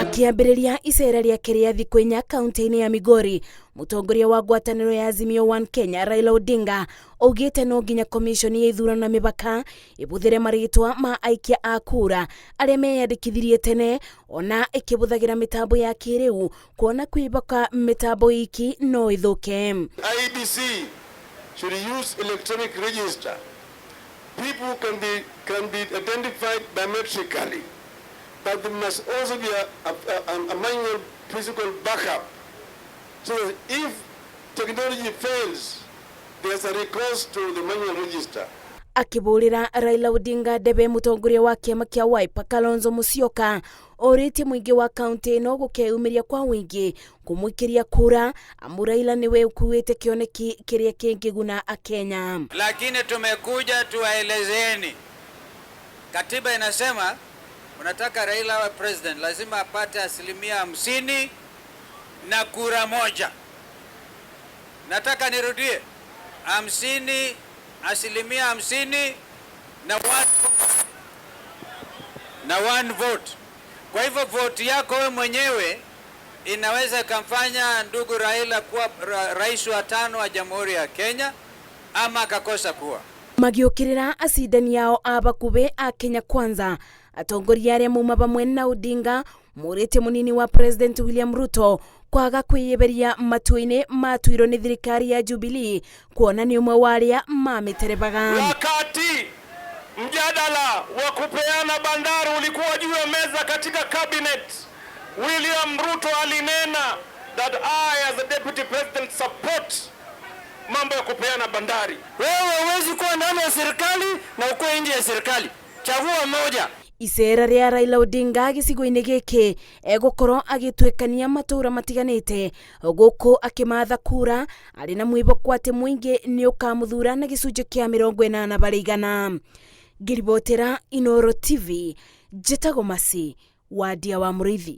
Akiambĩrĩria icera rĩake rĩa thikũ inya kaunti-inĩ ya Migori, mũtongoria wa ngwatanĩro ya Azimio One Kenya Raila Odinga augĩte no nginya komishoni ya ithurano na mĩbaka ĩhũthĩre marĩtwa ma aikia a kura arĩa meyandĩkithirie tene, ona ĩkĩhũthagĩra mĩtambo ya kĩrĩu kuona kwĩhoka mĩtambo iki no ĩthũke. IEBC should use electronic register. People can be identified biometrically, but there must also be a manual physical backup, so that if technology fails, there's a recourse to the manual register. Akĩbũrĩra Raila Odinga ndebe mũtongoria wa kĩama kĩa Wiper Kalonzo Musyoka orĩtie mũingĩ wa kaunti ĩno gũkeyumĩria kwa wĩingĩ kũmũikĩria kura amu Raila nĩwe ũkuĩte kĩoneki kĩrĩa kĩngĩguna Akenya. Lakini tumekuja tuwaelezeni, katiba inasema unataka Raila awe president lazima apate 50% na kura moja. Nataka nirudie, 50% na one vote. Kwa hivyo vote yako wewe mwenyewe inaweza kumfanya ndugu Raila kuwa rais wa 5 wa Jamhuri ya Kenya ama akakosa kuwa. Magiũkĩrĩra acindani yao a bakubĩ a Kenya Kwanza, atongoria arĩa mauma bamwe na Odinga mũrĩte mũnini wa President William Ruto kwaga kwĩyeberia matu-inĩ matuirwo nĩ thirikari ya Jubilee kuona nĩ ũmwe wa arĩa mamĩterebaga. Wakati mjadala wa kupeana bandari ulikuwa juu ya meza katika cabinet, William Ruto alinena that I as a deputy president support mambo ya kupeana bandari. Wewe huwezi kuwa ndani ya serikali na uko nje ya serikali. Chagua moja. Icera rĩa Raila Odinga gĩcigo-inĩ gĩkĩ egũkorwo agĩtwĩkania matũra matiganĩte gũkũ akĩmatha kura arĩ na mwĩhoko atĩ mũingĩ nĩ ũkamũthura na gĩcunjĩ kĩa 80%. Ngĩribotera Inooro TV, njĩtagwo Masi wa Ndia wa Mũrĩithi.